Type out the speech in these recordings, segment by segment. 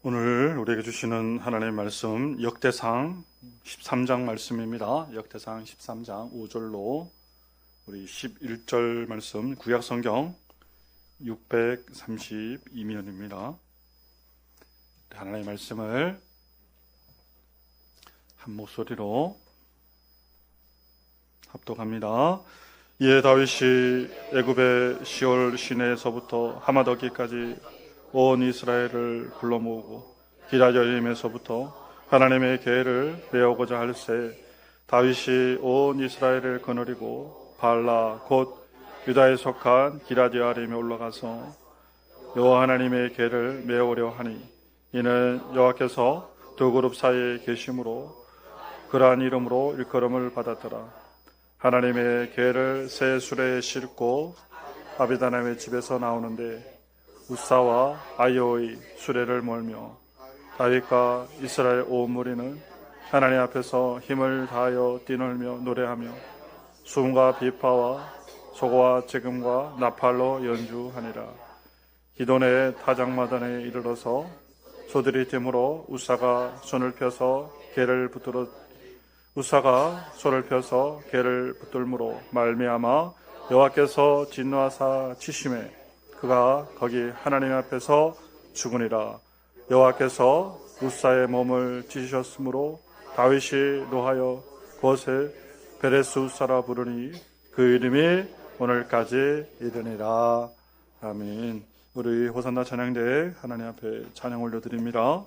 오늘 우리에게 주시는 하나님의 말씀 역대상 13장 말씀입니다. 역대상 13장 5절로 우리 11절 말씀 구약성경 632면입니다. 하나님의 말씀을 한 목소리로 합독합니다. 이에 다윗이 애굽의 시올 시내에서부터 하마더기까지 온 이스라엘을 불러 모으고 기럇여림에서부터 하나님의 계를 메우고자 할새 다윗이 온 이스라엘을 거느리고 발라 곧 유다에 속한 기럇여림에 올라가서 여호와 하나님의 계를 메우려 하니 이는 여호와께서 두 그룹 사이에 계심으로 그러한 이름으로 일컬음을 받았더라. 하나님의 계를 새 수레에 싣고 아비다남의 집에서 나오는데 우사와 아이오의 수레를 몰며 다윗과 이스라엘 온 무리는 하나님 앞에서 힘을 다하여 뛰놀며 노래하며 수음과 비파와 소고와 재금과 나팔로 연주하니라. 기돈의 타작마단에 이르러서 소들이 됨으로 우사가 손을 펴서 개를 붙들므로 말미암아 여호와께서 진노하사 치심에 그가 거기 하나님 앞에서 죽으니라. 여호와께서 우사의 몸을 찢으셨으므로 다윗이 노하여 그것을 베레스 우사라 부르니 그 이름이 오늘까지 이르니라. 아멘. 우리 호산나 찬양대에 하나님 앞에 찬양 올려드립니다.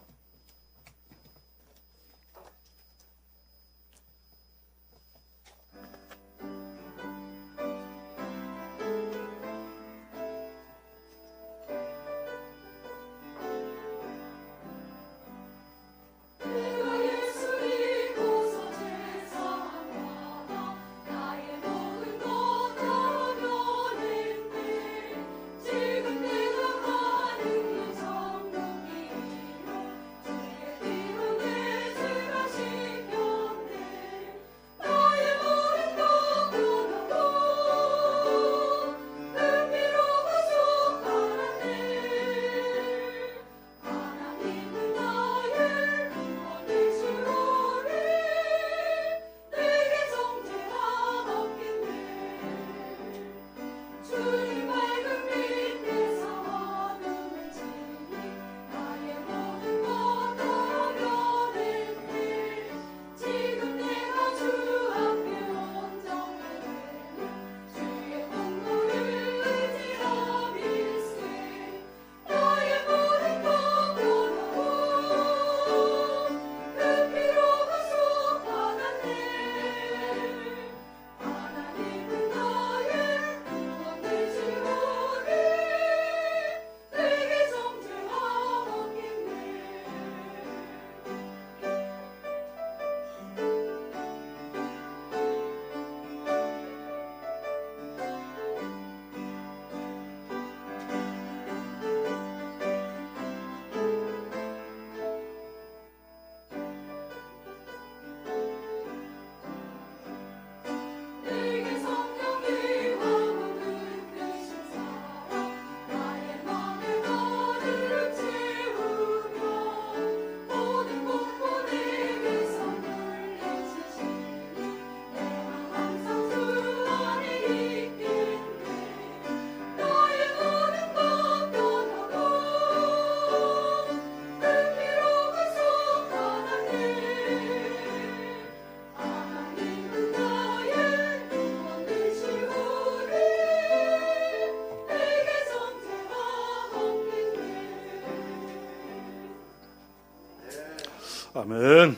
아멘.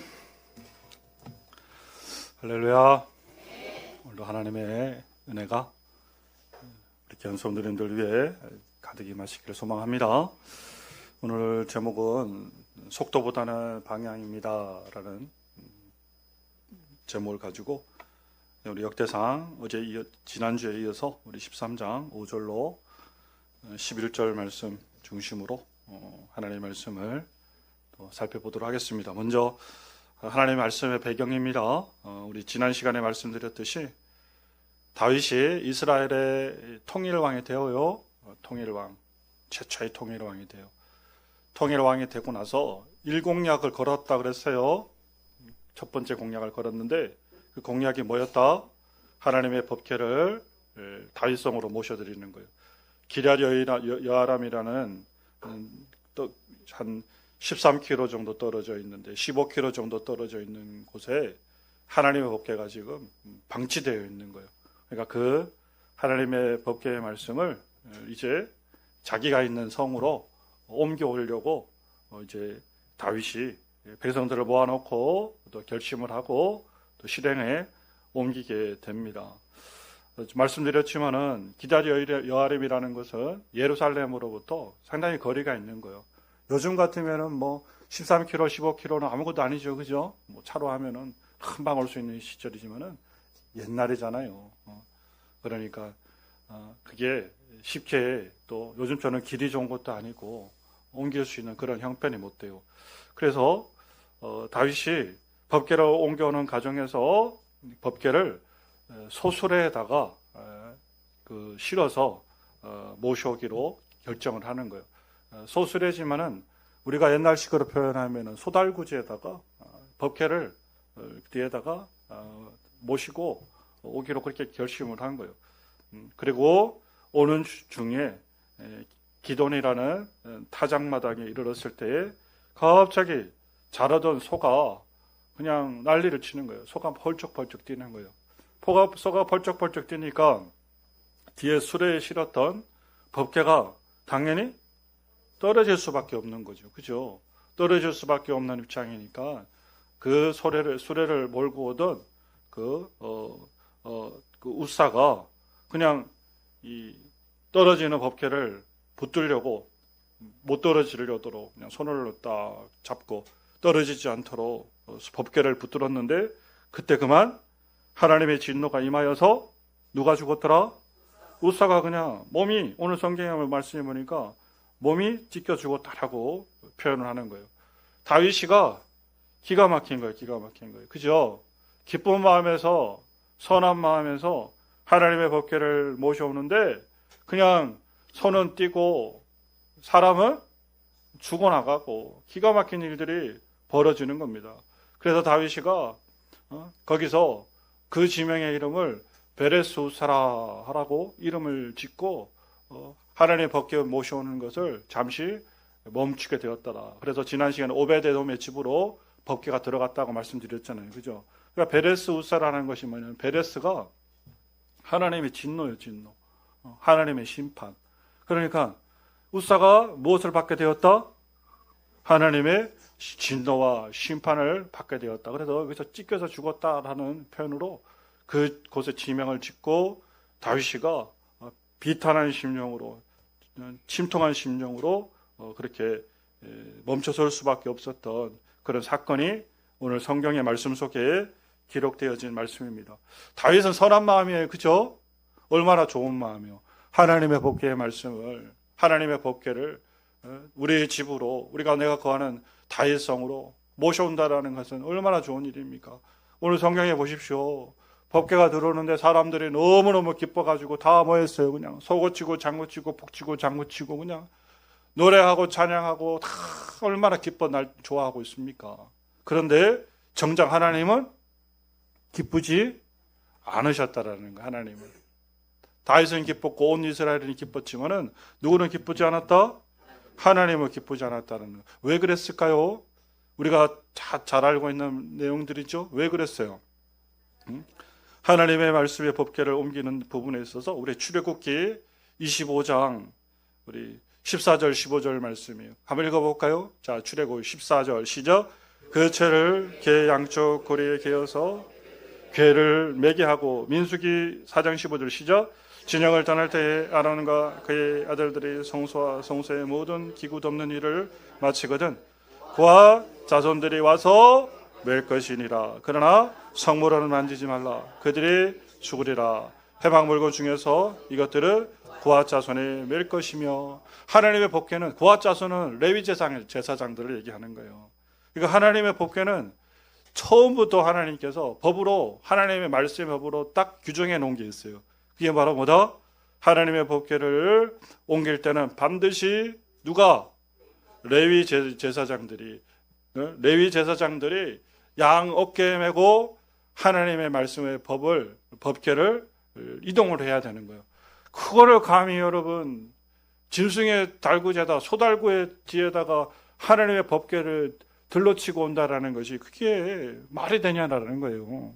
할렐루야. 오늘도 하나님의 은혜가 우리 귀한 성도님들 위해 가득 임하시기를 소망합니다. 오늘 제목은 속도보다는 방향입니다 라는 제목을 가지고 우리 역대상 지난주에 이어서 우리 13장 5절로 11절 말씀 중심으로 하나님의 말씀을 살펴보도록 하겠습니다. 먼저 하나님의 말씀의 배경입니다. 우리 지난 시간에 말씀드렸듯이 다윗이 이스라엘의 통일왕이 되어요. 통일왕, 최초의 통일왕이 되어 통일왕이 되고 나서 일공약을 걸었다 그랬어요. 첫 번째 공약을 걸었는데 그 공약이 뭐였다? 하나님의 법궤를 다윗성으로 모셔드리는 거예요. 기럇 여아람이라는 한 13km 정도 떨어져 있는데 15km 정도 떨어져 있는 곳에 하나님의 법궤가 지금 방치되어 있는 거예요. 그러니까 그 하나님의 법궤의 말씀을 이제 자기가 있는 성으로 옮겨오려고 이제 다윗이 백성들을 모아놓고 또 결심을 하고 또 실행에 옮기게 됩니다. 말씀드렸지만은 기럇 여아림이라는 것은 예루살렘으로부터 상당히 거리가 있는 거예요. 요즘 같으면은 뭐 13km, 15km는 아무것도 아니죠, 그죠? 뭐 차로 하면은 금방 올 수 있는 시절이지만은 옛날이잖아요. 그러니까 그게 쉽게 또 요즘처럼 길이 좋은 것도 아니고 옮길 수 있는 그런 형편이 못 돼요. 그래서 다윗이 법궤를 옮겨오는 과정에서 법궤를 소수레에다가 실어서 모셔오기로 결정을 하는 거예요. 소수레지만은 우리가 옛날식으로 표현하면은 소달구지에다가 법궤를 뒤에다가 모시고 오기로 그렇게 결심을 한 거예요. 그리고 오는 중에 기돈이라는 타작마당에 이르렀을 때에 갑자기 자라던 소가 그냥 난리를 치는 거예요. 소가 펄쩍펄쩍 뛰는 거예요. 소가 펄쩍펄쩍 뛰니까 뒤에 수레에 실었던 법궤가 당연히 떨어질 수밖에 없는 거죠. 그죠? 떨어질 수밖에 없는 입장이니까 그 수레를 몰고 오던 그 우사가 그냥 이 떨어지는 법궤를 붙들려고 못 떨어지려도록 그냥 손을 딱 잡고 떨어지지 않도록 법궤를 붙들었는데 그때 그만 하나님의 진노가 임하여서 누가 죽었더라? 우사가 그냥 몸이 오늘 성경에 말씀해 보니까 몸이 찢겨 죽었다라고 표현을 하는 거예요. 다윗이가 기가 막힌 거예요. 기가 막힌 거예요. 그죠? 기쁜 마음에서 선한 마음에서 하나님의 법궤를 모셔오는데 그냥 손은 띄고 사람은 죽어나가고 기가 막힌 일들이 벌어지는 겁니다. 그래서 다윗이가 거기서 그 지명의 이름을 베레스 우사라라고 이름을 짓고 하나님의 법궤 모셔오는 것을 잠시 멈추게 되었더라. 그래서 지난 시간에 오베데돔의 집으로 법궤가 들어갔다고 말씀드렸잖아요. 그죠? 그러니까 베레스 우사라는 것이 뭐냐면 베레스가 하나님의 진노예요. 진노. 하나님의 심판. 그러니까 우사가 무엇을 받게 되었다? 하나님의 진노와 심판을 받게 되었다. 그래서 여기서 찢겨서 죽었다라는 표현으로 그곳에 지명을 짓고 다윗이가 비탄한 심령으로 침통한 심령으로 그렇게 멈춰설 수밖에 없었던 그런 사건이 오늘 성경의 말씀 속에 기록되어진 말씀입니다. 다윗은 선한 마음이에요. 그죠? 얼마나 좋은 마음이요. 하나님의 법궤의 말씀을 하나님의 법궤를 우리의 집으로 우리가 내가 거하는 다윗성으로 모셔온다라는 것은 얼마나 좋은 일입니까? 오늘 성경에 보십시오. 법궤가 들어오는데 사람들이 너무너무 기뻐가지고 다 모였어요. 그냥 소고치고 장구치고 북치고 장구치고 그냥 노래하고 찬양하고 다 얼마나 기뻐 날 좋아하고 있습니까? 그런데 정작 하나님은 기쁘지 않으셨다라는 거. 하나님은 다윗은 기뻤고 온 이스라엘이 기뻤지만은 누구는 기쁘지 않았다? 하나님은 기쁘지 않았다는 거. 왜 그랬을까요? 우리가 잘 알고 있는 내용들이죠. 왜 그랬어요? 하나님의 말씀의 법궤를 옮기는 부분에 있어서 우리 출애굽기 25장 우리 14절 15절 말씀이에요. 한번 읽어볼까요? 자, 출애굽 14절 시작. 그 채를 궤 양쪽 고리에 개어서 궤를 매게 하고 민수기 4장 15절 시작. 진영을 떠날 때에 아론과 그의 아들들이 성소와 성소의 모든 기구 덮는 일을 마치거든 그와 자손들이 와서 맬 것이니라. 그러나 성물은 만지지 말라. 그들이 죽으리라. 해방 물건 중에서 이것들을 그와 자손이 맬 것이며. 하나님의 법궤는 그와 자손은 레위 제사장들을 얘기하는 거예요. 그러니까 하나님의 법궤는 처음부터 하나님께서 법으로 하나님의 말씀의 법으로 딱 규정해 놓은 게 있어요. 그게 바로 뭐다? 하나님의 법궤를 옮길 때는 반드시 누가 레위 제사장들이 양 어깨에 메고 하나님의 말씀의 법궤를 이동을 해야 되는 거예요. 그거를 감히 여러분 짐승의 달구제다 소달구의 뒤에다가 하나님의 법궤를 들러치고 온다라는 것이 그게 말이 되냐라는 거예요.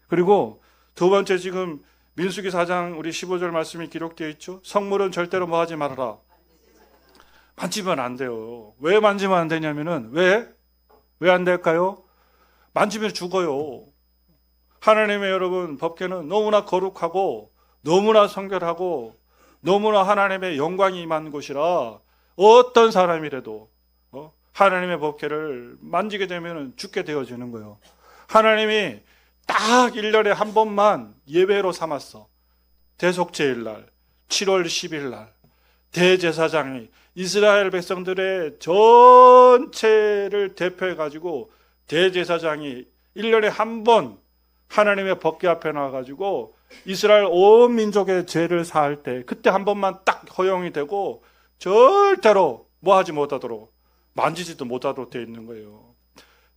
그리고 두 번째, 지금 민수기 4장 우리 15절 말씀이 기록되어 있죠. 성물은 절대로 뭐 하지 말아라. 만지면 안 돼요. 왜 만지면 안 되냐면은 왜 안 될까요? 만지면 죽어요. 하나님의 여러분 법궤는 너무나 거룩하고 너무나 성결하고 너무나 하나님의 영광이 임한 곳이라 어떤 사람이라도 하나님의 법궤를 만지게 되면 죽게 되어지는 거예요. 하나님이 딱 1년에 한 번만 예배로 삼았어. 대속죄일날 7월 10일 날 대제사장이 이스라엘 백성들의 전체를 대표해 가지고 대제사장이 1년에 한 번 하나님의 법궤 앞에 나와가지고 이스라엘 온 민족의 죄를 사할 때 그때 한 번만 딱 허용이 되고 절대로 뭐 하지 못하도록 만지지도 못하도록 되어 있는 거예요.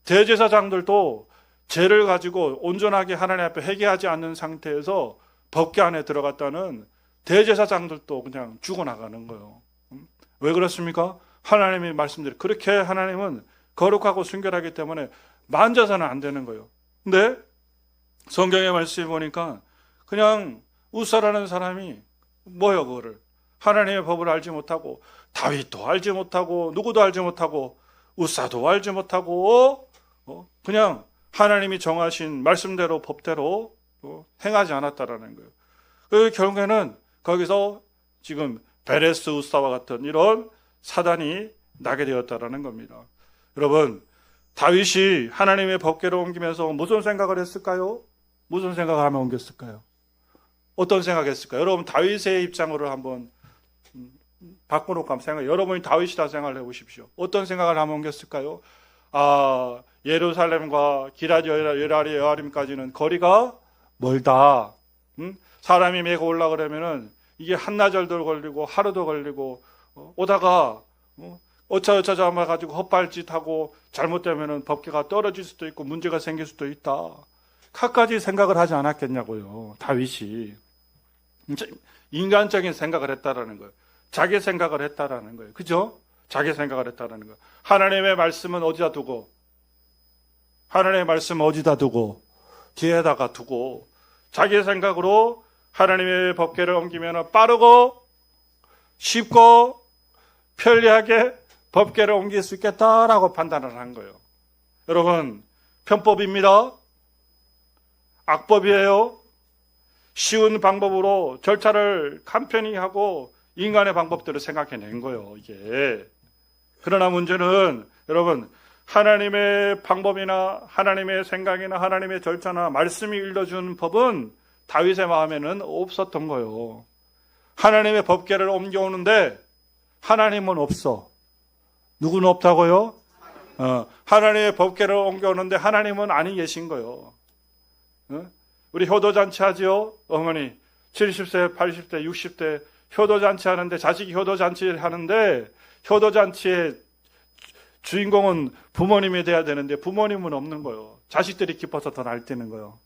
대제사장들도 죄를 가지고 온전하게 하나님 앞에 회개하지 않는 상태에서 법궤 안에 들어갔다는 대제사장들도 그냥 죽어나가는 거예요. 왜 그렇습니까? 하나님의 말씀대로 그렇게 하나님은 거룩하고 순결하기 때문에 만져서는 안 되는 거예요. 근데 성경의 말씀을 보니까 그냥 우사라는 사람이 뭐예요? 그거를 하나님의 법을 알지 못하고 다윗도 알지 못하고 누구도 알지 못하고 우사도 알지 못하고 그냥 하나님이 정하신 말씀대로 법대로 행하지 않았다라는 거예요. 그 결국에는 거기서 지금 베레스 우사와 같은 이런 사단이 나게 되었다라는 겁니다. 여러분, 다윗이 하나님의 법궤를 옮기면서 무슨 생각을 했을까요? 무슨 생각을 하며 옮겼을까요? 어떤 생각했을까요? 여러분 다윗의 입장으로 한번 바꿔놓고 한번 생각해요. 여러분이 다윗이라 생각을 해보십시오. 어떤 생각을 하며 옮겼을까요? 예루살렘과 기럇 여아림까지는 거리가 멀다. 사람이 메고 올라가려면은 이게 한나절도 걸리고 하루도 걸리고 오다가 어차어차 잡아가지고 헛발짓하고 잘못되면은 법궤가 떨어질 수도 있고 문제가 생길 수도 있다. 갖가지 생각을 하지 않았겠냐고요. 다윗이 인간적인 생각을 했다라는 거예요. 자기 생각을 했다라는 거예요. 그죠? 자기 생각을 했다라는 거예요. 하나님의 말씀은 어디다 두고 하나님의 말씀은 어디다 두고 뒤에다가 두고 자기 생각으로 하나님의 법궤를 옮기면 빠르고 쉽고 편리하게 법궤를 옮길 수 있겠다라고 판단을 한 거예요. 여러분, 편법입니다. 악법이에요. 쉬운 방법으로 절차를 간편히 하고 인간의 방법대로 생각해낸 거예요, 이게. 그러나 문제는 여러분, 하나님의 방법이나 하나님의 생각이나 하나님의 절차나 말씀이 일러준 법은 다윗의 마음에는 없었던 거예요. 하나님의 법궤를 옮겨오는데 하나님은 없어. 누구는 없다고요? 하나님의 법궤를 옮겨오는데 하나님은 아니 계신 거예요. 우리 효도잔치 하지요? 어머니 70세, 80대, 60대 효도잔치 하는데 자식이 효도잔치 하는데 효도잔치의 주인공은 부모님이 돼야 되는데 부모님은 없는 거예요. 자식들이 기뻐서 더 날뛰는 거예요.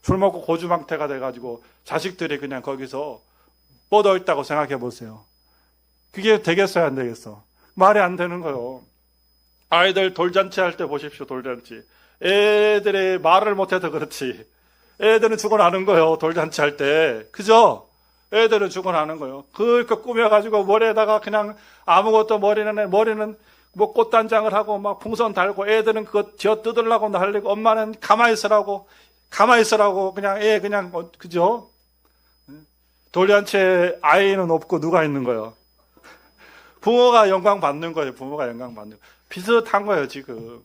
술 먹고 고주망태가 돼가지고 자식들이 그냥 거기서 뻗어 있다고 생각해 보세요. 그게 되겠어요? 안 되겠어? 말이 안 되는 거예요. 아이들 돌잔치 할 때 보십시오. 돌잔치. 애들이 말을 못해서 그렇지. 애들은 죽어나는 거예요. 돌잔치 할 때. 그죠? 애들은 죽어나는 거예요. 그렇게 꾸며가지고 머리에다가 그냥 아무것도 머리는 뭐 꽃단장을 하고 막 풍선 달고 애들은 그거 쥐어 뜯으려고 난리고 엄마는 가만히 있으라고 그냥 애 그냥 그죠? 돌잔치에 아이는 없고 누가 있는 거예요? 부모가 영광 받는 거예요. 부모가 영광 받는 거예요. 비슷한 거예요, 지금.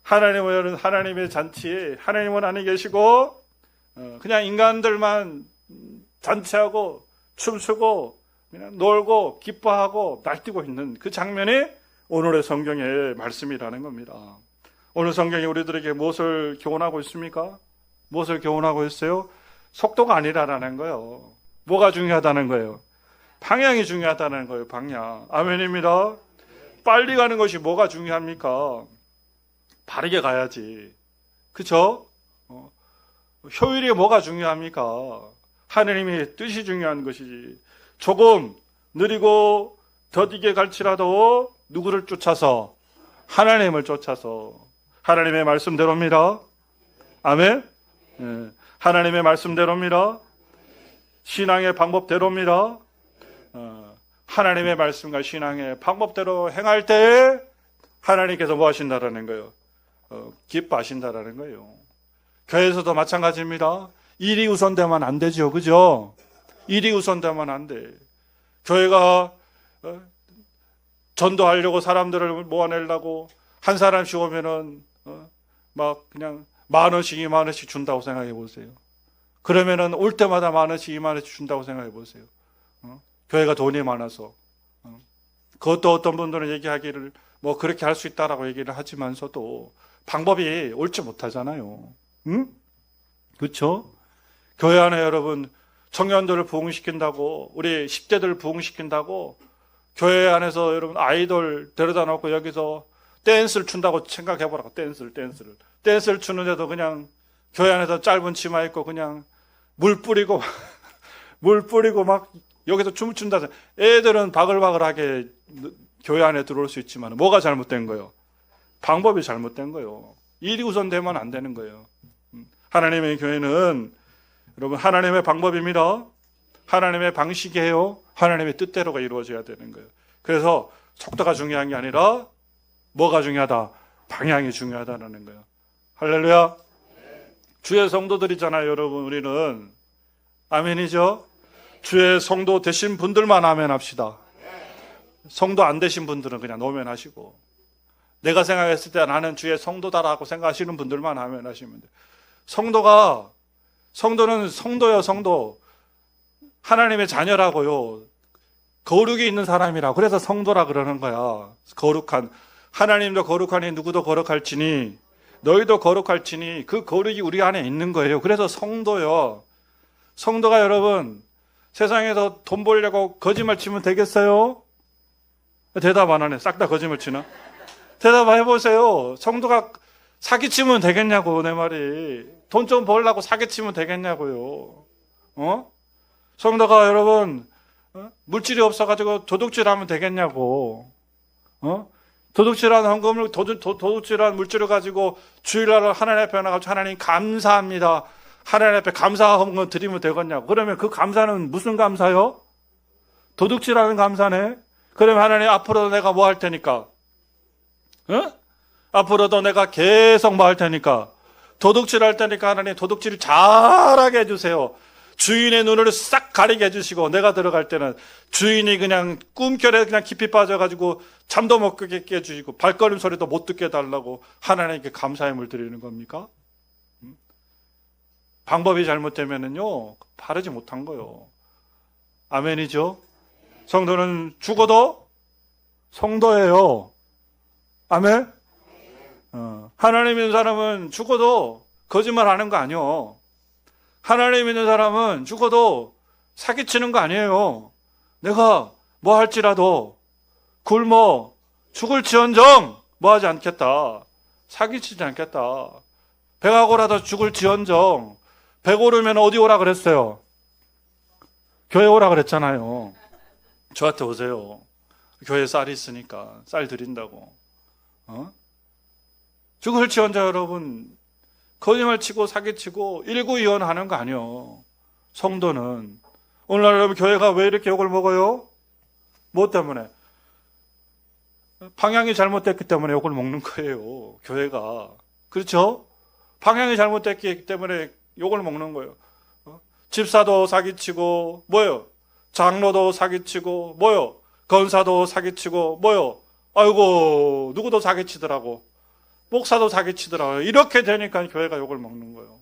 하나님은 하나님의 잔치에 하나님은 아니 계시고 그냥 인간들만 잔치하고 춤추고 그냥 놀고 기뻐하고 날뛰고 있는 그 장면이 오늘의 성경의 말씀이라는 겁니다. 오늘 성경이 우리들에게 무엇을 교훈하고 있습니까? 무엇을 교훈하고 있어요? 속도가 아니라는 거예요. 뭐가 중요하다는 거예요? 방향이 중요하다는 거예요. 방향. 아멘입니다. 빨리 가는 것이 뭐가 중요합니까? 바르게 가야지. 그쵸? 효율이 뭐가 중요합니까? 하느님의 뜻이 중요한 것이지. 조금 느리고 더디게 갈지라도 누구를 쫓아서? 하나님을 쫓아서. 하나님의 말씀대로입니다. 아멘? 네. 하나님의 말씀대로입니다. 신앙의 방법대로입니다. 하나님의 말씀과 신앙의 방법대로 행할 때 하나님께서 뭐 하신다라는 거예요? 기뻐하신다라는 거예요. 교회에서도 마찬가지입니다. 일이 우선되면 안 되죠. 그죠? 일이 우선되면 안 돼. 교회가 전도하려고 사람들을 모아내려고 한 사람씩 오면은 막 그냥 10,000원씩 20,000원씩 준다고 생각해 보세요. 그러면은 올 때마다 10,000원씩 20,000원씩 준다고 생각해 보세요. 교회가 돈이 많아서. 그것도 어떤 분들은 얘기하기를 뭐 그렇게 할 수 있다라고 얘기를 하지만서도 방법이 옳지 못하잖아요. 응? 그렇죠? 교회 안에 여러분 청년들을 부흥시킨다고, 우리 10대들 부흥시킨다고 교회 안에서 여러분 아이돌 데려다 놓고 여기서 댄스를 춘다고 생각해보라고. 댄스를 추는데도 그냥 교회 안에서 짧은 치마 입고 그냥 물 뿌리고 막 여기서 춤을 춘다. 애들은 바글바글하게 교회 안에 들어올 수 있지만 뭐가 잘못된 거예요? 방법이 잘못된 거예요. 일이 우선되면 안 되는 거예요. 하나님의 교회는 여러분 하나님의 방법입니다. 하나님의 방식이에요. 하나님의 뜻대로가 이루어져야 되는 거예요. 그래서 속도가 중요한 게 아니라 뭐가 중요하다? 방향이 중요하다는 거예요. 할렐루야. 주의 성도들이잖아요, 여러분. 우리는 아멘이죠. 주의 성도 되신 분들만 아멘 합시다. 성도 안 되신 분들은 그냥 노면하시고, 내가 생각했을 때 나는 주의 성도다라고 생각하시는 분들만 아멘 하시면 돼요. 성도는 성도요, 성도. 하나님의 자녀라고요. 거룩이 있는 사람이라. 그래서 성도라 그러는 거야. 거룩한. 하나님도 거룩하니 누구도 거룩할지니 너희도 거룩할지니 그 거룩이 우리 안에 있는 거예요. 그래서 성도요. 성도가 여러분 세상에서 돈 벌려고 거짓말 치면 되겠어요? 대답 안 하네. 싹 다 거짓말 치나? 대답 해보세요. 성도가 사기치면 되겠냐고. 내 말이 돈 좀 벌려고 사기치면 되겠냐고요. 성도가 여러분 물질이 없어가지고 도둑질하면 되겠냐고. 도둑질한 헌금을 도둑질한 물질을 가지고 주일날 하나님 앞에 나가서 하나님 감사합니다. 하나님 앞에 감사 헌금 드리면 되겠냐고. 그러면 그 감사는 무슨 감사요? 도둑질하는 감사네. 그러면 하나님 앞으로도 내가 뭐 할 테니까? 앞으로도 내가 계속 뭐 할 테니까? 도둑질 할 테니까 하나님 도둑질을 잘하게 해주세요. 주인의 눈을 싹 가리게 해주시고, 내가 들어갈 때는 주인이 그냥 꿈결에 그냥 깊이 빠져가지고 잠도 못 깨게 해주시고 발걸음 소리도 못 듣게 해달라고 하나님께 감사의 물 드리는 겁니까? 방법이 잘못되면은요 바르지 못한 거예요. 아멘이죠? 성도는 죽어도 성도예요. 아멘? 하나님 믿는 사람은 죽어도 거짓말하는 거 아니에요. 하나님 믿는 사람은 죽어도 사기치는 거 아니에요. 내가 뭐 할지라도 굶어 죽을지언정 뭐 하지 않겠다. 사기치지 않겠다. 배가 고라도 죽을지언정. 배 고르면 어디 오라 그랬어요? 교회 오라 그랬잖아요. 저한테 오세요. 교회에 쌀이 있으니까 쌀 드린다고. 죽을지언정 여러분 거짓말 치고 사기치고 일구이연 하는 거 아니요. 성도는 오늘날 여러분 교회가 왜 이렇게 욕을 먹어요? 뭐 때문에? 방향이 잘못됐기 때문에 욕을 먹는 거예요. 교회가. 그렇죠? 방향이 잘못됐기 때문에 욕을 먹는 거예요. 집사도 사기치고 뭐요? 장로도 사기치고 뭐요? 권사도 사기치고 뭐요? 아이고 누구도 사기치더라고. 목사도 사기치더라고요. 이렇게 되니까 교회가 욕을 먹는 거예요.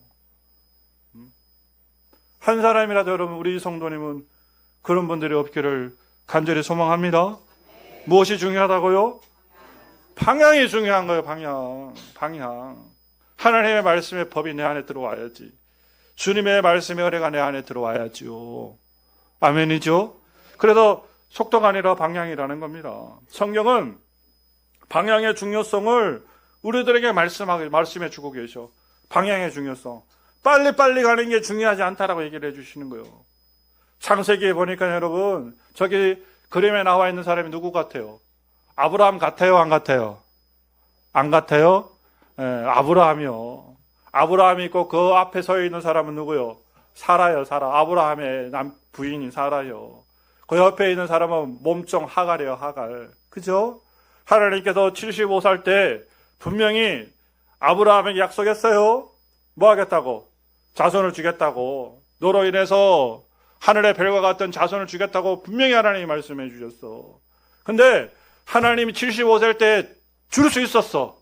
한 사람이라도 여러분 우리 성도님은 그런 분들이 없기를 간절히 소망합니다. 무엇이 중요하다고요? 방향이 중요한 거예요. 방향. 하나님의 말씀의 법이 내 안에 들어와야지. 주님의 말씀의 은혜가 내 안에 들어와야지요. 아멘이죠? 그래서 속도가 아니라 방향이라는 겁니다. 성경은 방향의 중요성을 우리들에게 말씀해 주고 계셔. 방향의 중요성. 빨리빨리 가는 게 중요하지 않다라고 얘기를 해주시는 거예요. 창세기에 보니까 여러분, 저기 그림에 나와 있는 사람이 누구 같아요? 아브라함 같아요? 안 같아요? 안 같아요? 예, 아브라함이요. 아브라함이 있고 그 앞에 서 있는 사람은 누구요? 사라요, 사라. 아브라함의 부인인 사라요. 그 옆에 있는 사람은 몸종 하갈이에요, 하갈. 그죠? 하나님께서 75살 때 분명히 아브라함에게 약속했어요. 뭐 하겠다고? 자손을 주겠다고. 너로 인해서 하늘의 별과 같은 자손을 주겠다고 분명히 하나님이 말씀해 주셨어. 근데 하나님이 75살 때 줄 수 있었어.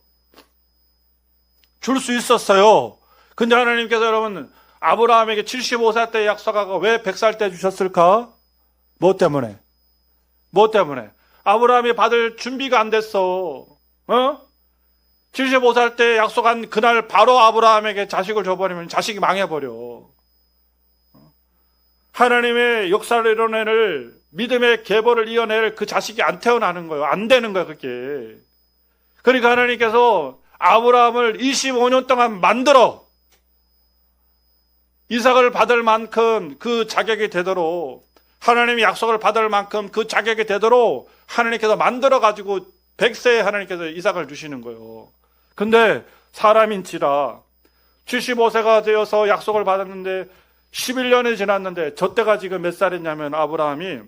줄 수 있었어요. 근데 하나님께서 여러분 아브라함에게 75살 때 약속하고 왜 100살 때 주셨을까? 뭐 때문에? 뭐 때문에? 아브라함이 받을 준비가 안 됐어. 75살 때 약속한 그날 바로 아브라함에게 자식을 줘버리면 자식이 망해버려. 하나님의 역사를 이뤄내를 믿음의 계보를 이어낼 그 자식이 안 태어나는 거예요. 안 되는 거예요, 그게. 그러니까 하나님께서 아브라함을 25년 동안 만들어 이삭을 받을 만큼 그 자격이 되도록 하나님이 약속을 받을 만큼 그 자격이 되도록 하나님께서 만들어가지고 100세에 하나님께서 이삭을 주시는 거예요. 근데 사람인지라 75세가 되어서 약속을 받았는데 11년이 지났는데 저 때가 지금 몇 살이냐면 아브라함이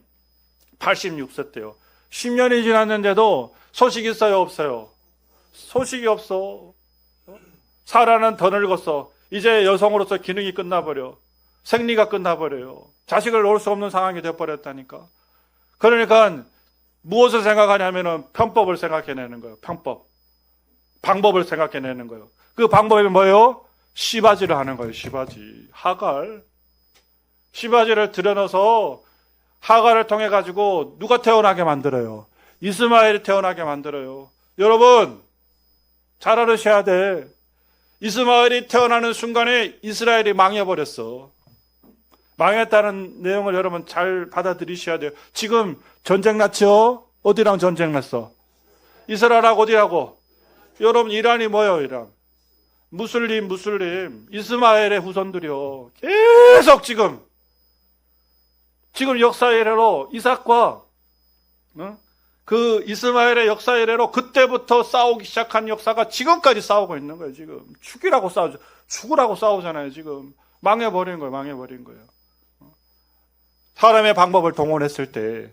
86세 때요. 10년이 지났는데도 소식이 있어요, 없어요? 소식이 없어. 사라는 더 늙었어. 이제 여성으로서 기능이 끝나버려. 생리가 끝나버려요. 자식을 놓을 수 없는 상황이 되어버렸다니까. 그러니까 무엇을 생각하냐면은 편법을 생각해내는 거예요. 편법. 방법을 생각해내는 거예요. 그 방법이 뭐예요? 시바지를 하는 거예요. 시바지. 하갈. 시바지를 들여넣어서 하갈을 통해 가지고 누가 태어나게 만들어요? 이스마엘이 태어나게 만들어요. 여러분 잘 알으셔야 돼. 이스마엘이 태어나는 순간에 이스라엘이 망해버렸어. 망했다는 내용을 여러분 잘 받아들이셔야 돼요. 지금 전쟁 났죠? 어디랑 전쟁 났어? 이스라엘하고 어디하고? 여러분 이란이 뭐예요? 이란. 무슬림 이스마엘의 후손들이요. 계속 지금 역사 이래로 이삭과 그 이스마엘의 역사 이래로 그때부터 싸우기 시작한 역사가 지금까지 싸우고 있는 거예요. 지금 죽으라고 싸우잖아요. 지금 망해버린 거예요. 사람의 방법을 동원했을 때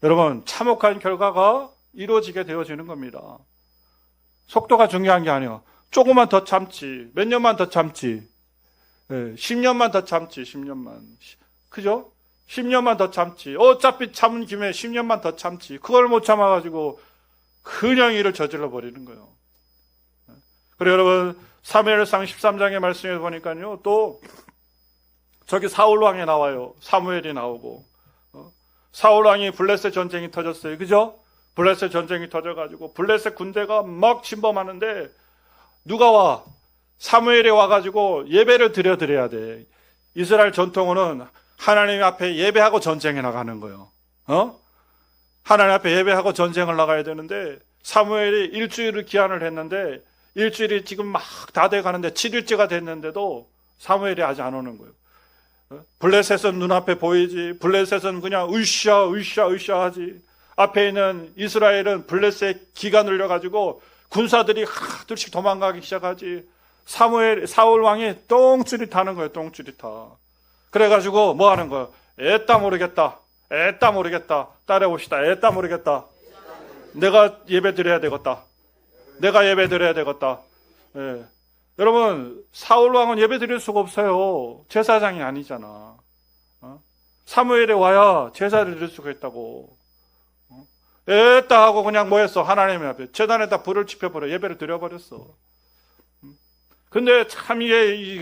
여러분 참혹한 결과가 이루어지게 되어지는 겁니다. 속도가 중요한 게 아니에요. 조금만 더 참지. 몇 년만 더 참지. 10년만 더 참지. 10년만. 그죠? 10년만 더 참지. 어차피 참은 김에 10년만 더 참지. 그걸 못 참아가지고 그냥 일을 저질러 버리는 거예요. 그리고 여러분 사무엘상 13장의 말씀에 보니까요. 또 저기 사울왕이 나와요. 사무엘이 나오고 사울왕이 블레셋 전쟁이 터졌어요. 그죠? 블레셋 전쟁이 터져가지고 블레셋 군대가 막 침범하는데 누가 와? 사무엘이 와가지고 예배를 드려야 돼. 이스라엘 전통으로는 하나님 앞에 예배하고 전쟁에 나가는 거예요. 하나님 앞에 예배하고 전쟁을 나가야 되는데 사무엘이 일주일을 기한을 했는데 일주일이 지금 막 다 돼가는데 7일째가 됐는데도 사무엘이 아직 안 오는 거예요. 블레셋은 눈앞에 보이지. 블레셋은 그냥 으쌰 하지. 앞에 있는 이스라엘은 블레셋 기가 눌려가지고 군사들이 하나둘씩 도망가기 시작하지. 사울 왕이 똥쭈릿하는 거예요. 똥쭈릿하. 그래가지고 뭐 하는 거예요? 애따 모르겠다. 따라해봅시다. 애따 모르겠다. 내가 예배 드려야 되겠다. 예. 여러분 사울 왕은 예배 드릴 수가 없어요. 제사장이 아니잖아. 사무엘에 와야 제사를 드릴 수가 있다고. 애따 하고 그냥 뭐 했어? 하나님 앞에 제단에다 불을 지펴버려 예배를 드려버렸어. 근데 참 이게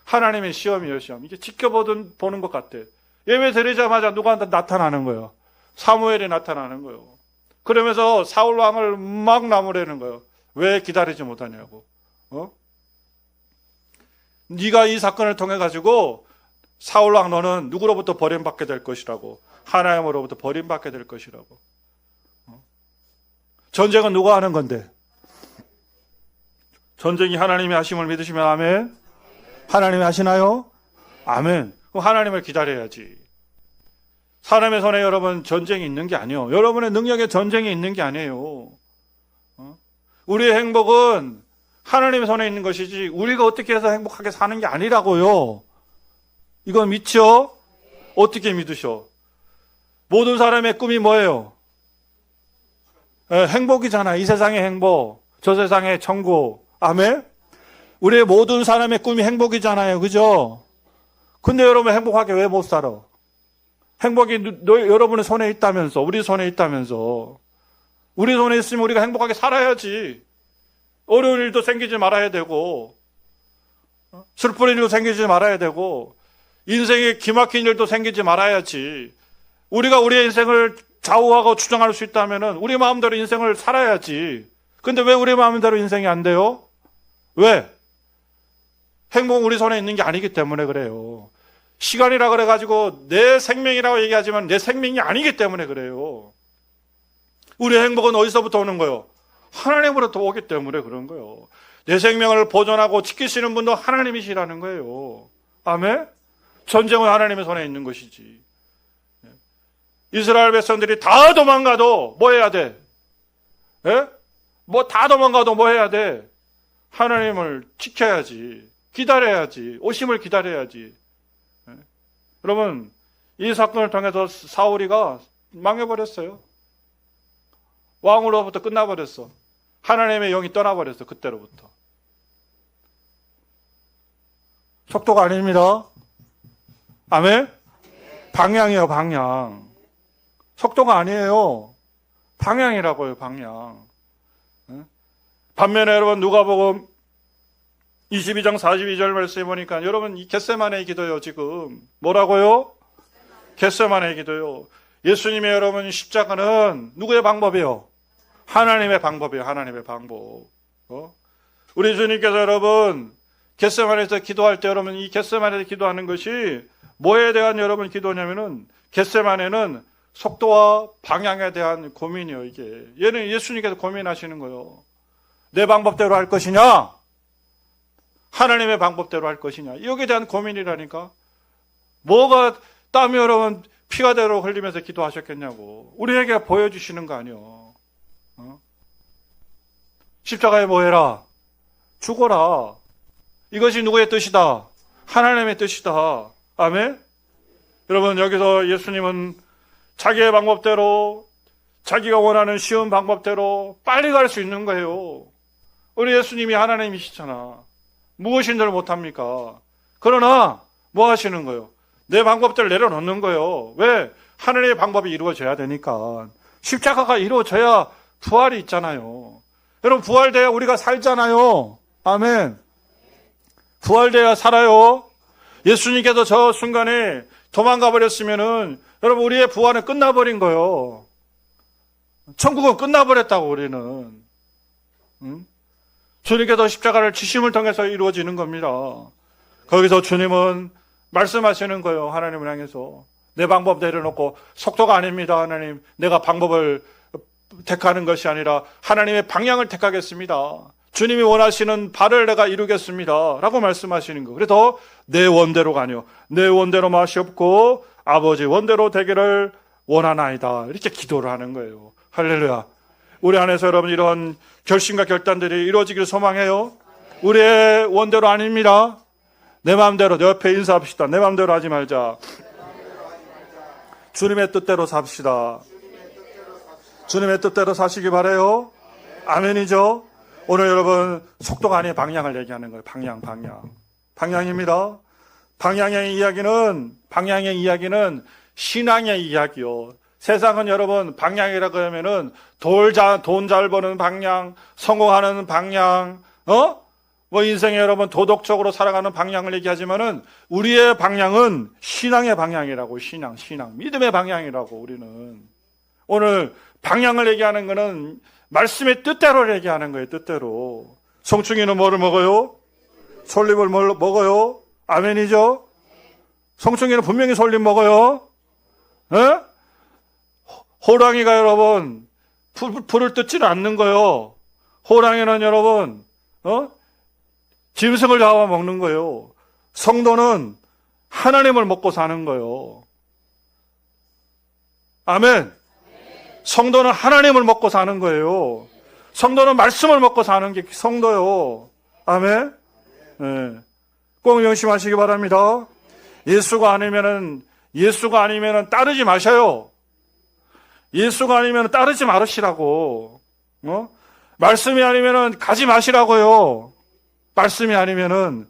하나님의 시험이에요. 시험. 이게 보는 것 같아. 예배 드리자마자 누구한테 나타나는 거예요. 사무엘이 나타나는 거예요. 그러면서 사울 왕을 막 나무라는 거예요. 왜 기다리지 못하냐고. 네가 이 사건을 통해 가지고 사울 왕 너는 누구로부터 버림받게 될 것이라고. 하나님으로부터 버림받게 될 것이라고. 전쟁은 누가 하는 건데? 전쟁이 하나님이 하심을 믿으시면 아멘. 하나님이 하시나요? 아멘. 그럼 하나님을 기다려야지. 사람의 손에 여러분 전쟁이 있는 게 아니에요. 여러분의 능력에 전쟁이 있는 게 아니에요. 우리의 행복은 하나님의 손에 있는 것이지 우리가 어떻게 해서 행복하게 사는 게 아니라고요. 이건 믿죠? 어떻게 믿으셔? 모든 사람의 꿈이 뭐예요? 행복이잖아. 이 세상의 행복, 저 세상의 천국. 아멘? 우리의 모든 사람의 꿈이 행복이잖아요. 그죠? 근데 여러분 행복하게 왜 못 살아? 행복이 여러분의 손에 있다면서, 우리 손에 있다면서. 우리 손에 있으면 우리가 행복하게 살아야지. 어려운 일도 생기지 말아야 되고, 슬픈 일도 생기지 말아야 되고, 인생에 기막힌 일도 생기지 말아야지. 우리가 우리의 인생을 좌우하고 주장할 수 있다면 우리 마음대로 인생을 살아야지. 근데 왜 우리 마음대로 인생이 안 돼요? 왜? 행복은 우리 손에 있는 게 아니기 때문에 그래요. 시간이라 그래가지고 내 생명이라고 얘기하지만 내 생명이 아니기 때문에 그래요. 우리의 행복은 어디서부터 오는 거예요? 하나님으로부터 오기 때문에 그런 거예요. 내 생명을 보존하고 지키시는 분도 하나님이시라는 거예요. 아멘? 전쟁은 하나님의 손에 있는 것이지. 이스라엘 백성들이 다 도망가도 뭐 해야 돼? 뭐 다 도망가도 뭐 해야 돼? 하나님을 지켜야지. 기다려야지. 오심을 기다려야지. 여러분, 이 사건을 통해서 사울이가 망해버렸어요. 왕으로부터 끝나버렸어. 하나님의 영이 떠나버렸어. 그때로부터. 속도가 아닙니다. 아멘? 방향이에요, 방향. 속도가 아니에요. 방향이라고요, 방향. 반면에 여러분 누가복음 22장 42절 말씀에 보니까 여러분 이 겟세마네 기도요. 지금 뭐라고요? 겟세마네 기도요. 예수님의 여러분 십자가는 누구의 방법이요? 하나님의 방법이에요. 하나님의 방법. 우리 주님께서 여러분 겟세마네에서 기도할 때 여러분 이 겟세마네에서 기도하는 것이 뭐에 대한 여러분 기도냐면은 겟세마네는 속도와 방향에 대한 고민이요. 이게 얘는 예수님께서 고민하시는 거예요. 내 방법대로 할 것이냐? 하나님의 방법대로 할 것이냐? 여기에 대한 고민이라니까. 뭐가 땀이 여러분 피가 대로 흘리면서 기도하셨겠냐고. 우리에게 보여주시는 거 아니요. 십자가에 뭐 해라? 죽어라. 이것이 누구의 뜻이다? 하나님의 뜻이다. 아멘? 여러분 여기서 예수님은 자기의 방법대로 자기가 원하는 쉬운 방법대로 빨리 갈 수 있는 거예요. 우리 예수님이 하나님이시잖아. 무엇인들 못합니까? 그러나 뭐 하시는 거예요? 내 방법대로 내려놓는 거예요. 왜? 하나님의 방법이 이루어져야 되니까. 십자가가 이루어져야 부활이 있잖아요. 여러분 부활돼야 우리가 살잖아요. 아멘. 부활돼야 살아요. 예수님께서 저 순간에 도망가 버렸으면은 여러분 우리의 부활은 끝나버린 거예요. 천국은 끝나버렸다고 우리는. 주님께서 십자가를 지심을 통해서 이루어지는 겁니다. 거기서 주님은 말씀하시는 거예요. 하나님을 향해서. 내 방법 내려놓고 속도가 아닙니다. 하나님. 내가 방법을 택하는 것이 아니라 하나님의 방향을 택하겠습니다. 주님이 원하시는 바를 내가 이루겠습니다. 라고 말씀하시는 거. 그래서 내 원대로가 아니요. 내 원대로 마시옵고 아버지 원대로 되기를 원하나이다. 이렇게 기도를 하는 거예요. 할렐루야. 우리 안에서 여러분 이런 결심과 결단들이 이루어지기를 소망해요. 우리의 원대로 아닙니다. 내 마음대로 내 옆에 인사합시다. 내 마음대로 하지 말자. 주님의 뜻대로 삽시다. 주님의 뜻대로 사시기 바라요. 아멘이죠. 오늘 여러분 속도가 아닌 방향을 얘기하는 거예요. 방향입니다. 방향의 이야기는 신앙의 이야기요. 세상은 여러분 방향이라고 하면은 돈 잘 버는 방향, 성공하는 방향, 뭐 인생에 여러분 도덕적으로 살아가는 방향을 얘기하지만은 우리의 방향은 신앙의 방향이라고. 신앙, 믿음의 방향이라고. 우리는 오늘 방향을 얘기하는 거는 말씀의 뜻대로 얘기하는 거예요. 뜻대로. 송충이는 뭐를 먹어요? 솔잎을 먹어요. 아멘이죠. 송충이는 분명히 솔잎 먹어요. 호랑이가 여러분 불을 뜯지는 않는 거예요. 호랑이는 여러분, 짐승을 잡아먹는 거예요. 성도는 하나님을 먹고 사는 거예요. 아멘. 성도는 하나님을 먹고 사는 거예요. 성도는 말씀을 먹고 사는 게 성도요. 아멘. 네. 꼭 명심하시기 바랍니다. 예수가 아니면은 따르지 마셔요. 예수가 아니면 따르지 말으시라고. 말씀이 아니면은 가지 마시라고요. 말씀이 아니면은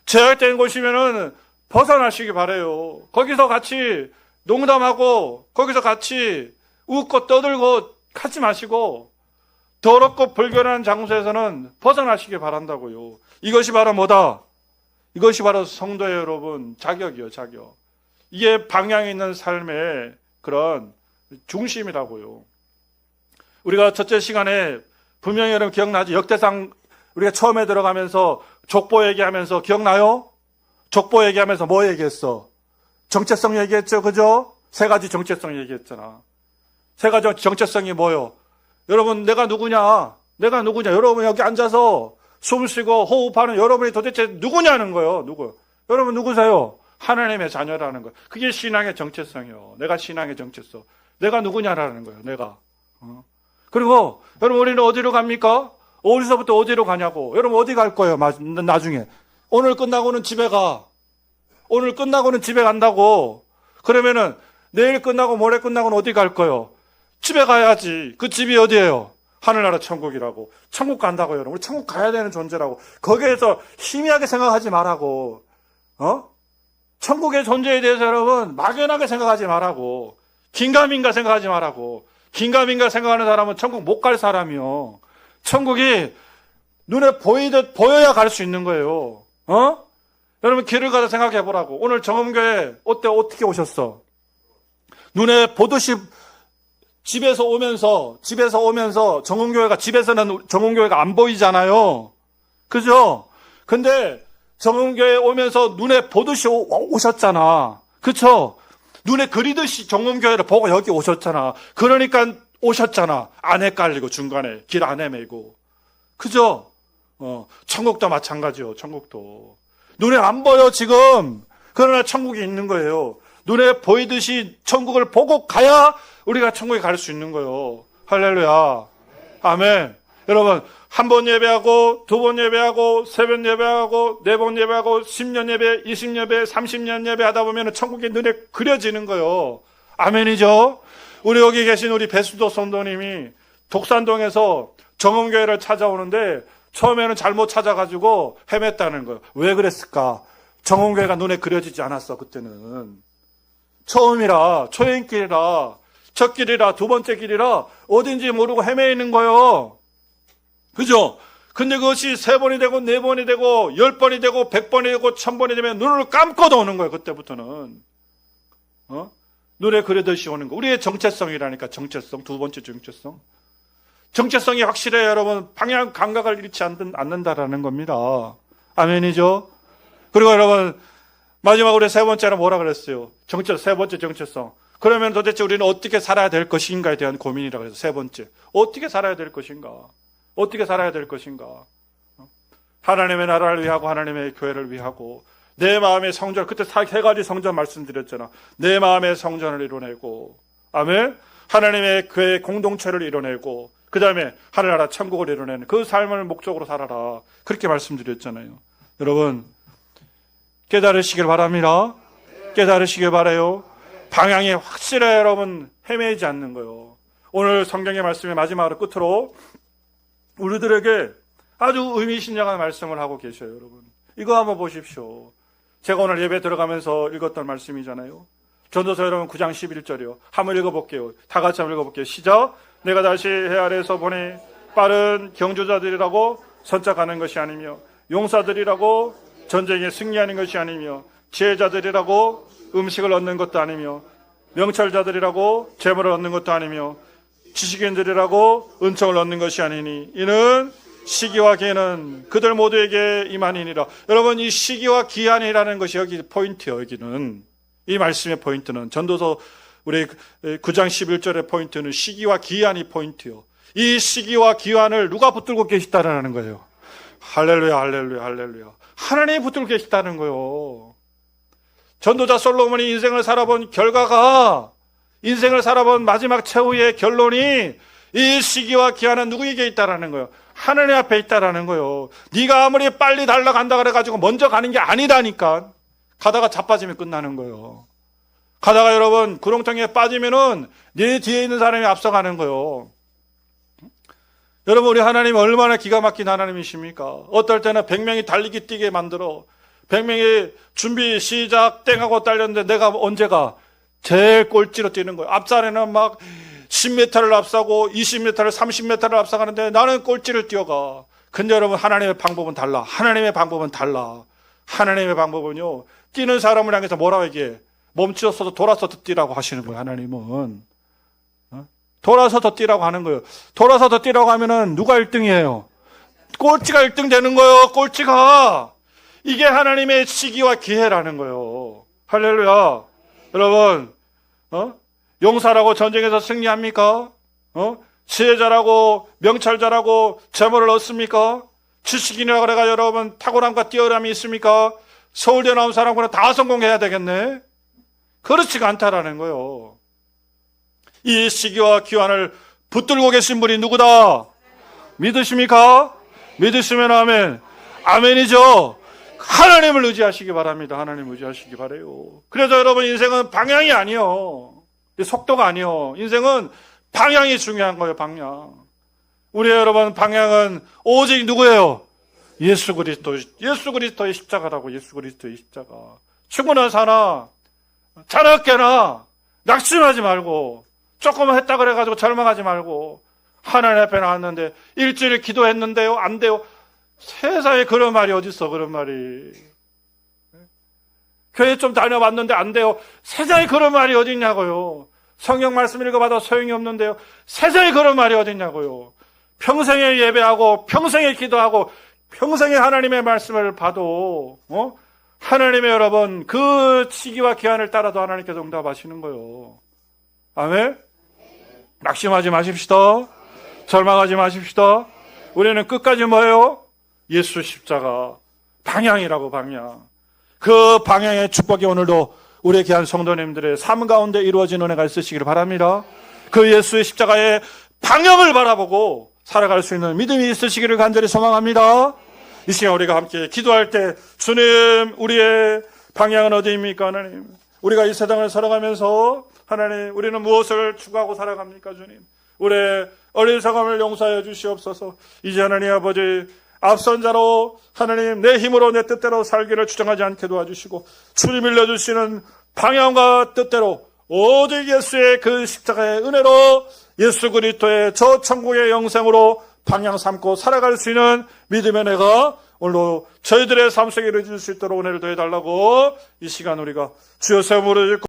제약된 곳이면은 벗어나시기 바래요. 거기서 같이 농담하고 거기서 같이 웃고 떠들고 하지 마시고 더럽고 불결한 장소에서는 벗어나시기 바란다고요. 이것이 바로 뭐다? 이것이 바로 성도의 여러분 자격이요, 자격. 이게 방향 있는 삶의 그런 중심이라고요. 우리가 첫째 시간에 분명히 여러분 기억나죠? 역대상 우리가 처음에 들어가면서 족보 얘기하면서 기억나요? 족보 얘기하면서 뭐 얘기했어? 정체성 얘기했죠, 그죠? 세 가지 정체성 얘기했잖아. 세 가지 정체성이 뭐요? 여러분, 내가 누구냐? 여러분 여기 앉아서 숨 쉬고 호흡하는 여러분이 도대체 누구냐는 거예요. 누구? 여러분 누구세요? 하나님의 자녀라는 거예요. 그게 신앙의 정체성이요. 내가 신앙의 정체성. 내가 누구냐라는 거예요. 내가. 그리고 여러분 우리는 어디로 갑니까? 어디서부터 어디로 가냐고. 여러분 어디 갈 거예요? 나중에. 오늘 끝나고는 집에 가. 오늘 끝나고는 집에 간다고. 그러면은 내일 끝나고 모레 끝나고는 어디 갈 거예요? 집에 가야지. 그 집이 어디예요? 하늘나라 천국이라고. 천국 간다고 여러분. 우리 천국 가야 되는 존재라고. 거기에서 희미하게 생각하지 말라고. 천국의 존재에 대해서 여러분 막연하게 생각하지 말라고. 긴가민가 생각하지 말라고. 긴가민가 생각하는 사람은 천국 못 갈 사람이요. 천국이 눈에 보이듯 보여야 갈 수 있는 거예요. 여러분 길을 가서 생각해 보라고. 오늘 정음교회 어떻게 오셨어? 눈에 보듯이 집에서 오면서 정음교회가 집에서는 정음교회가 안 보이잖아요. 그죠? 근데 정음교회 오면서 눈에 보듯이 오셨잖아. 그쵸? 눈에 그리듯이 정음교회를 보고 여기 오셨잖아. 그러니까 오셨잖아. 안 헷갈리고 중간에 길 안 헤매고. 그죠? 천국도 마찬가지요. 천국도. 눈에 안 보여 지금. 그러나 천국이 있는 거예요. 눈에 보이듯이 천국을 보고 가야 우리가 천국에 갈 수 있는 거예요. 할렐루야. 아멘. 여러분 한 번 예배하고 두 번 예배하고 세 번 예배하고 네 번 예배하고 10년 예배 20년 예배 30년 예배하다 보면 천국이 눈에 그려지는 거예요. 아멘이죠. 우리 여기 계신 우리 배수도 성도님이 독산동에서 정음교회를 찾아오는데 처음에는 잘못 찾아가지고 헤맸다는 거예요. 왜 그랬을까? 정음교회가 눈에 그려지지 않았어. 그때는 처음이라 초행길이라 첫 길이라 두 번째 길이라 어딘지 모르고 헤매이는 거예요. 그죠? 근데 그것이 세 번이 되고 네 번이 되고 10번이 되고 100번이 되고 1000번이 되면 눈을 감고도 오는 거예요. 그때부터는 눈에 그려듯이 오는 거. 우리의 정체성이라니까. 정체성. 두 번째 정체성. 정체성이 확실해 여러분. 방향 감각을 잃지 않는다라는 겁니다. 아멘이죠? 그리고 여러분 마지막으로 세 번째는 뭐라 그랬어요? 세 번째 정체성. 그러면 도대체 우리는 어떻게 살아야 될 것인가에 대한 고민이라고 해서 세 번째. 어떻게 살아야 될 것인가? 어떻게 살아야 될 것인가? 하나님의 나라를 위하고 하나님의 교회를 위하고 내 마음의 성전. 그때 세 가지 성전 말씀드렸잖아. 내 마음의 성전을 이뤄내고 아멘. 하나님의 교회 공동체를 이뤄내고 그 다음에 하늘나라 천국을 이뤄내는 그 삶을 목적으로 살아라. 그렇게 말씀드렸잖아요. 여러분 깨달으시길 바랍니다. 깨달으시길 바라요. 방향이 확실해 여러분. 헤매지 않는 거예요. 오늘 성경의 말씀의 마지막으로 끝으로 우리들에게 아주 의미심장한 말씀을 하고 계셔요. 여러분 이거 한번 보십시오. 제가 오늘 예배 들어가면서 읽었던 말씀이잖아요. 전도서 여러분 9장 11절이요. 한번 읽어볼게요. 다 같이 한번 읽어볼게요. 시작. 내가 다시 해 아래에서 보니 빠른 경주자들이라고 선착하는 것이 아니며 용사들이라고 전쟁에 승리하는 것이 아니며 지혜자들이라고 음식을 얻는 것도 아니며 명철자들이라고 재물을 얻는 것도 아니며 지식인들이라고 은총을 얻는 것이 아니니 이는 시기와 기한은 그들 모두에게 임하니니라. 여러분 이 시기와 기한이라는 것이 여기 포인트예요. 여기는 이 말씀의 포인트는 전도서 우리 9장 11절의 포인트는 시기와 기한이 포인트요. 이 시기와 기한을 누가 붙들고 계시다라는 거예요. 할렐루야, 할렐루야, 할렐루야. 하나님이 붙들고 계시다는 거예요. 전도자 솔로몬이 인생을 살아본 결과가, 인생을 살아본 마지막 최후의 결론이 이 시기와 기한은 누구에게 있다라는 거예요. 하나님 앞에 있다라는 거예요. 네가 아무리 빨리 달려간다 그래가지고 먼저 가는 게 아니다니까. 가다가 자빠지면 끝나는 거예요. 가다가 여러분 구렁텅이에 빠지면은 네 뒤에 있는 사람이 앞서가는 거예요. 여러분, 우리 하나님 얼마나 기가 막힌 하나님이십니까? 어떨 때는 100명이 달리기 뛰게 만들어 100명이 준비 시작 땡하고 달렸는데 내가 언제가 제일 꼴찌로 뛰는 거예요. 앞사람은 막 10m를 앞서고 20m를 30m를 앞서가는데 나는 꼴찌를 뛰어가. 근데 여러분, 하나님의 방법은 달라. 하나님의 방법은 달라. 하나님의 방법은요, 뛰는 사람을 향해서 뭐라고 얘기해? 멈추어서도 돌아서 더 뛰라고 하시는 거예요. 하나님은 돌아서 더 뛰라고 하는 거예요. 돌아서 더 뛰라고 하면은 누가 1등이에요? 꼴찌가 1등 되는 거예요. 꼴찌가. 이게 하나님의 시기와 기회라는 거예요. 할렐루야. 여러분, 용사라고 전쟁에서 승리합니까? 지혜자라고 명찰자라고 재물을 얻습니까? 지식인이라고 그래가 여러분 탁월함과 뛰어남이 있습니까? 서울대 나온 사람과는 다 성공해야 되겠네? 그렇지가 않다라는 거예요. 이 시기와 기한을 붙들고 계신 분이 누구다? 믿으십니까? 믿으시면 아멘. 아멘이죠. 하나님을 의지하시기 바랍니다. 하나님을 의지하시기 바라요. 그래서 여러분, 인생은 방향이 아니요, 속도가 아니요. 인생은 방향이 중요한 거예요. 방향. 우리 여러분, 방향은 오직 누구예요? 예수 그리스도. 예수 그리스도의 십자가라고. 예수 그리스도의 십자가. 죽으나 사나 자나깨나 낙심하지 말고, 조금 했다 그래가지고 절망하지 말고, 하나님 앞에 나왔는데 일주일 기도했는데요, 안 돼요. 세상에 그런 말이 어딨어. 그런 말이. 교회 좀 다녀봤는데 안 돼요. 세상에 그런 말이 어딨냐고요. 성경 말씀 읽어봐도 소용이 없는데요. 세상에 그런 말이 어딨냐고요. 평생에 예배하고 평생에 기도하고 평생에 하나님의 말씀을 봐도 하나님의 여러분 그 시기와 기한을 따라도 하나님께서 응답하시는 거예요. 아멘? 낙심하지 마십시다. 절망하지 마십시다. 우리는 끝까지 뭐예요? 예수 십자가. 방향이라고. 방향. 그 방향의 축복이 오늘도 우리의 귀한 성도님들의 삶 가운데 이루어진 은혜가 있으시기를 바랍니다. 그 예수의 십자가의 방향을 바라보고 살아갈 수 있는 믿음이 있으시기를 간절히 소망합니다. 이 시간 우리가 함께 기도할 때, 주님, 우리의 방향은 어디입니까? 하나님, 우리가 이 세상을 살아가면서 하나님, 우리는 무엇을 추구하고 살아갑니까? 주님, 우리의 어리석음을 용서하여 주시옵소서. 이제 하나님 아버지, 앞선 자로 하나님 내 힘으로 내 뜻대로 살기를 주장하지 않게 도와주시고, 주님 일러주시는 방향과 뜻대로 오직 예수의 그 십자가의 은혜로 예수 그리스도의 저 천국의 영생으로 방향 삼고 살아갈 수 있는 믿음의 은혜가 오늘도 저희들의 삶 속에 이루어질 수 있도록 은혜를 더해달라고 이 시간 우리가 주여 세움으로